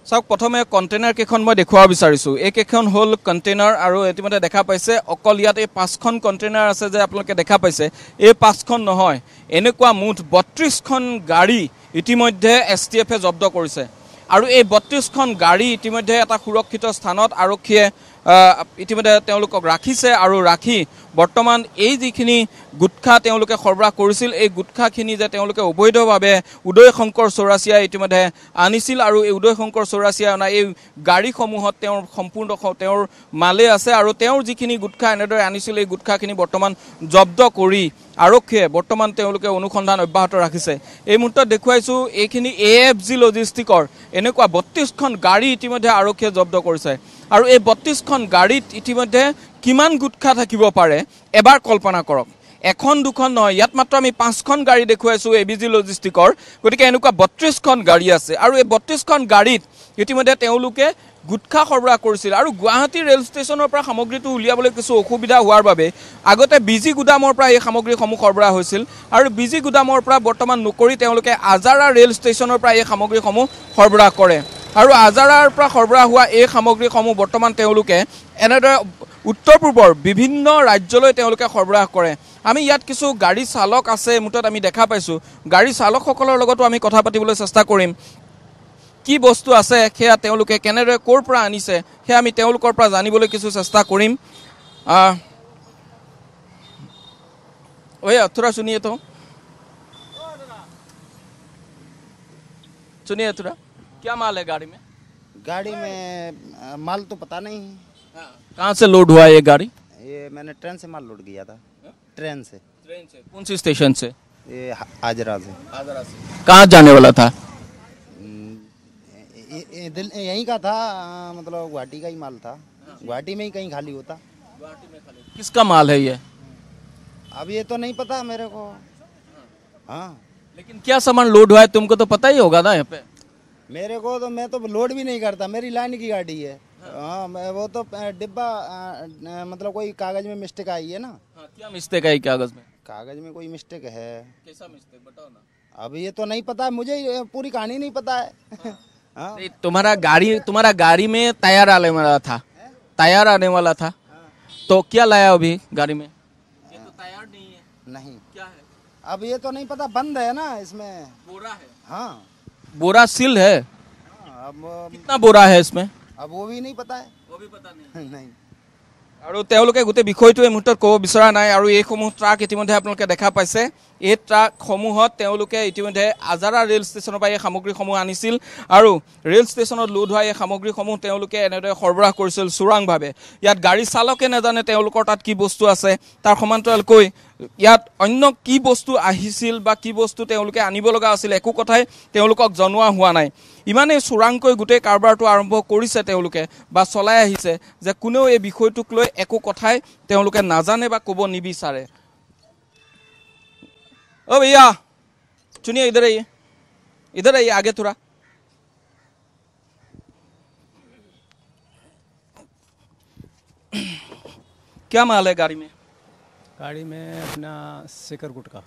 চাওক প্ৰথমে কণ্টেইনাৰ কেইখন মই দেখুৱাব বিচাৰিছোঁ। এইকেইখন হ'ল কণ্টেইনাৰ আৰু ইতিমধ্যে দেখা পাইছে অকল ইয়াত এই 5খন কণ্টেইনাৰ আছে যে আপোনালোকে দেখা পাইছে, এই 5খন নহয়, এনেকুৱা মুঠ 32খন গাড়ী ইতিমধ্যে STFে জব্দ কৰিছে। আৰু এই 32খন গাড়ী ইতিমধ্যে এটা সুৰক্ষিত স্থানত আৰক্ষীয়ে ইতিমধ্যে তেওঁলোকক ৰাখিছে আৰু ৰাখি বৰ্তমান এই যিখিনি গুটখা তেওঁলোকে সৰবৰাহ কৰিছিল, এই গুটখাখিনি যে তেওঁলোকে অবৈধভাৱে উদয় শংকৰ চৌৰাচিয়াই ইতিমধ্যে আনিছিল আৰু এই উদয় শংকৰ চৌৰাচিয়াই অনা এই গাড়ীসমূহত তেওঁৰ সম্পূৰ্ণ তেওঁৰ মালে আছে আৰু তেওঁৰ যিখিনি গুটখা এনেদৰে আনিছিল এই গুটখাখিনি বৰ্তমান জব্দ কৰি আৰক্ষীয়ে বৰ্তমান তেওঁলোকে অনুসন্ধান অব্যাহত ৰাখিছে। এই মুহূৰ্তত দেখুৱাইছোঁ এইখিনি AFG লজিষ্টিকৰ এনেকুৱা 32খন গাড়ী ইতিমধ্যে আৰক্ষীয়ে জব্দ কৰিছে আৰু এই 32খন গাড়ীত ইতিমধ্যে কিমান গুটখা থাকিব পাৰে এবাৰ কল্পনা কৰক। এখন দুখন নহয়, ইয়াত মাত্ৰ আমি 5খন গাড়ী দেখুৱাইছোঁ ABG লজিষ্টিকৰ, গতিকে এনেকুৱা 32খন গাড়ী আছে আৰু এই 32খন গাড়ীত ইতিমধ্যে তেওঁলোকে গুটখা সৰবৰাহ কৰিছিল। আৰু গুৱাহাটী ৰেল ষ্টেচনৰ পৰা সামগ্ৰীটো উলিয়াবলৈ কিছু অসুবিধা হোৱাৰ বাবে আগতে বিজি গুদামৰ পৰা এই সামগ্ৰীসমূহ সৰবৰাহ হৈছিল আৰু বিজি গুদামৰ পৰা বৰ্তমান নকৰি তেওঁলোকে আজাৰা ৰেল ষ্টেচনৰ পৰা এই সামগ্ৰীসমূহ সৰবৰাহ কৰে আৰু আজাৰাৰ পৰা সৰবৰাহ হোৱা এই সামগ্ৰীসমূহ বৰ্তমান তেওঁলোকে এনেদৰে উত্তৰ পূৰ্বৰ বিভিন্ন ৰাজ্যলৈ তেওঁলোকে সৰবৰাহ কৰে। আমি ইয়াত কিছু গাড়ী চালক আছে, মুঠত আমি দেখা পাইছোঁ। গাড়ী চালকসকলৰ লগতো আমি কথা পাতিবলৈ চেষ্টা কৰিম। কি বস্তু আছে সেয়া তেওঁলোকে কেনেদৰে ক'ৰ পৰা আনিছে সেয়া আমি তেওঁলোকৰ পৰা জানিবলৈ কিছু চেষ্টা কৰিম। भैया थोड़ा सुनिए तो, सुनिए थोड़ा, क्या माल है गाड़ी में? गाड़ी में माल तो पता नहीं। कहाँ से लोड हुआ ये गाड़ी? ये मैंने ट्रेन से माल लोड किया था। ट्रेन से। कौन सी स्टेशन से? ये आजरा से। कहाँ जाने वाला था? यहीं का था, मतलब गुवाहाटी का ही माल था। गुवाहाटी में ही कहीं खाली होता। किसका माल है ये? अब ये तो नहीं पता मेरे को। हाँ, लेकिन क्या सामान लोड हुआ है तुमको तो पता ही होगा ना यहाँ पे। मेरे को तो, मैं तो लोड भी नहीं करता, मेरी लाइन की गाड़ी है। हाँ, वो तो डिब्बा मतलब कोई कागज में मिस्टेक आई है ना। क्या मिस्टेक आई कागज में? कागज में कोई मिस्टेक है। कैसा मिस्टेक बताओ ना। अब ये तो नहीं पता मुझे, पूरी कहानी नहीं पता है। हाँ। तुम्हारा गाड़ी में टायर आने वाला था, टायर आने वाला था, तो क्या लाया अभी गाड़ी में? ये तो टायर नहीं है। नहीं, क्या है? अब ये तो नहीं पता, बंद है ना इसमें। बोरा है। हाँ, बोरा सील है। अब कितना बोरा है इसमें? अब वो भी नहीं पता है। वो भी पता नहीं। नहीं। আৰু তেওঁলোকে গোটেই বিষয়টো এই মুহূৰ্তত ক'ব বিচৰা নাই আৰু এইসমূহ ট্ৰাক ইতিমধ্যে আপোনালোকে দেখা পাইছে। এই ট্ৰাকসমূহত তেওঁলোকে ইতিমধ্যে আজাৰা ৰেল ষ্টেচনৰ পৰা এই সামগ্ৰীসমূহ আনিছিল আৰু ৰেল ষ্টেচনত লোড হোৱা এই সামগ্ৰীসমূহ তেওঁলোকে এনেদৰে সৰবৰাহ কৰিছিল চোৰাংভাৱে। ইয়াত গাড়ী চালকে নাজানে তেওঁলোকৰ তাত কি বস্তু আছে, তাৰ সমান্তৰালকৈ ইয়াত অন্য কি বস্তু আহিছিল বা কি বস্তু তেওঁলোকে আনিব লগা আছিল একো কথাই তেওঁলোকক জনোৱা হোৱা নাই। ইমানেই চোৰাংকৈ গোটেই কাৰবাৰটো আৰম্ভ কৰিছে তেওঁলোকে বা চলাই আহিছে যে কোনেও এই বিষয়টোক লৈ একো কথাই তেওঁলোকে নাজানে বা ক'ব নিবিচাৰে। ओ भैया सुनिए, इधर आइए आगे थोड़ा। क्या माल है गाड़ी में? गाड़ी में अपना शिखर गुटखा।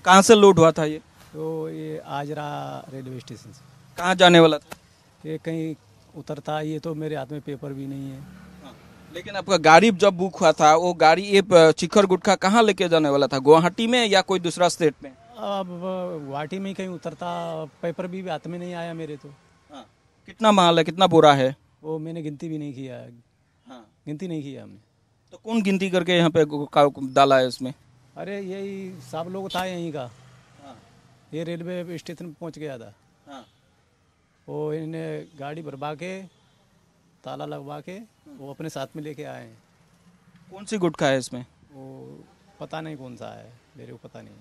कहाँ से लोड हुआ था ये? तो ये आजरा रेलवे स्टेशन से। कहाँ जाने वाला था? ये कहीं उतरता, ये तो मेरे हाथ में पेपर भी नहीं है। लेकिन आपका गाड़ी जब बुक हुआ था वो गाड़ी ये शिखर गुटखा कहाँ लेके जाने वाला था, गुवाहाटी में या कोई दूसरा स्टेट में? अब गुवाहाटी में कहीं उतरता, पेपर भी हाथ में नहीं आया मेरे तो। कितना माल है, कितना बोरा है? वो मैंने गिनती भी नहीं किया है। गिनती नहीं किया हमने। तो कौन गिनती करके यहाँ पे डाला है इसमें? अरे यही सब लोग था यहीं का। ये रेलवे स्टेशन पहुँच गया था। वो इन्हें गाड़ी भरवा के ताला लगवा के वो अपने साथ में लेके आए हैं। कौन सी गुटखा है इसमें? वो पता नहीं कौन सा है, मेरे को पता नहीं।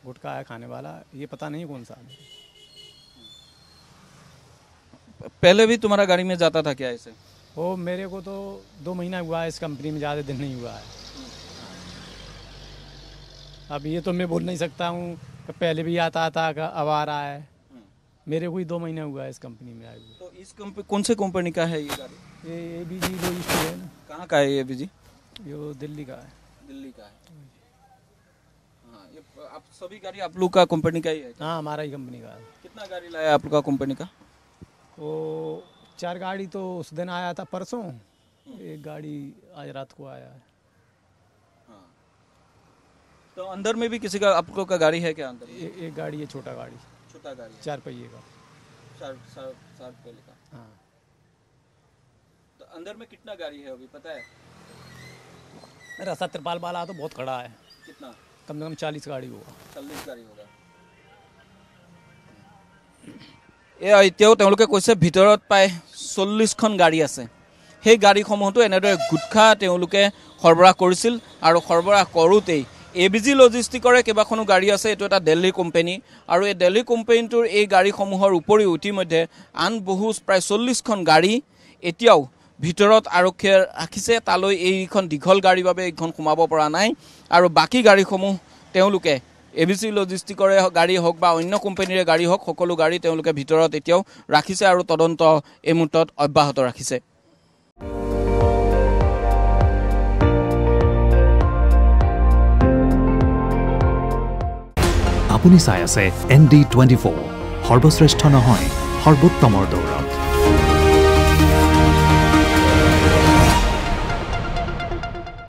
गुटखा है खाने वाला, ये पता नहीं कौन सा है। पहले भी तुम्हारा गाड़ी में जाता था क्या ऐसे? वो मेरे को तो 2 महीना हुआ है इस कंपनी में, ज़्यादा दिन नहीं हुआ है। अब ये तो मैं बोल नहीं सकता हूँ, पहले भी आता था अब आ रहा है। मेरे को ही 2 महीना हुआ है इस कंपनी में आए हुए। तो इस कौन से कंपनी का है ये गाड़ी? ये ABG लॉजिस्टिक है ना। कहाँ का है ये ABG? ये दिल्ली का है। दिल्ली का है। हाँ, आप सभी गाड़ी आप लोग का कंपनी का ही है? हाँ हमारा ही कंपनी का है। कितना गाड़ी लाया आप लोग का कंपनी का? वो 4 गाड़ी तो उस दिन आया था परसों, एक गाड़ी आज रात को आया है। तो अंदर में भी किसी का आप लोग का गाड़ी है क्या अंदर? एक गाड़ी है, छोटा गाड़ी, छोटा गाड़ी है, 4 पहिए का। 4 पहिए का। हाँ तो अंदर में कितना गाड़ी है अभी पता है? रास्ता तिरपाल वाला तो बहुत खड़ा है, कितना? कम से कम 40 गाड़ी होगा। 40 গাড়ী होगा। এতিয়াও তেওঁলোকে কৈছে ভিতৰত প্ৰায় 40খন গাড়ী আছে। সেই গাড়ীসমূহতো এনেদৰে গুটখা তেওঁলোকে সৰবৰাহ কৰিছিল আৰু সৰবৰাহ কৰোঁতেই এবিজি লজিষ্টিকৰে কেইবাখনো গাড়ী আছে। এইটো এটা দিল্লী কোম্পানী আৰু এই দিল্লী কোম্পানীটোৰ এই গাড়ীসমূহৰ উপৰিও ইতিমধ্যে আন বহু প্ৰায় 40খন গাড়ী এতিয়াও ভিতৰত আৰক্ষীয়ে ৰাখিছে। তালৈ এইখন দীঘল গাড়ীৰ বাবে এইখন সোমাব পৰা নাই আৰু বাকী গাড়ীসমূহ তেওঁলোকে এবিজি লজিষ্টিকৰে গাড়ী হওক বা অন্য কোম্পানীৰে গাড়ী হওক সকলো গাড়ী তেওঁলোকে ভিতৰত এতিয়াও ৰাখিছে আৰু তদন্ত এই মুহূৰ্তত অব্যাহত ৰাখিছে। আপুনি চাই আছে ND24 সৰ্বশ্ৰেষ্ঠ নহয় সৰ্বোত্তমৰ দৌৰা।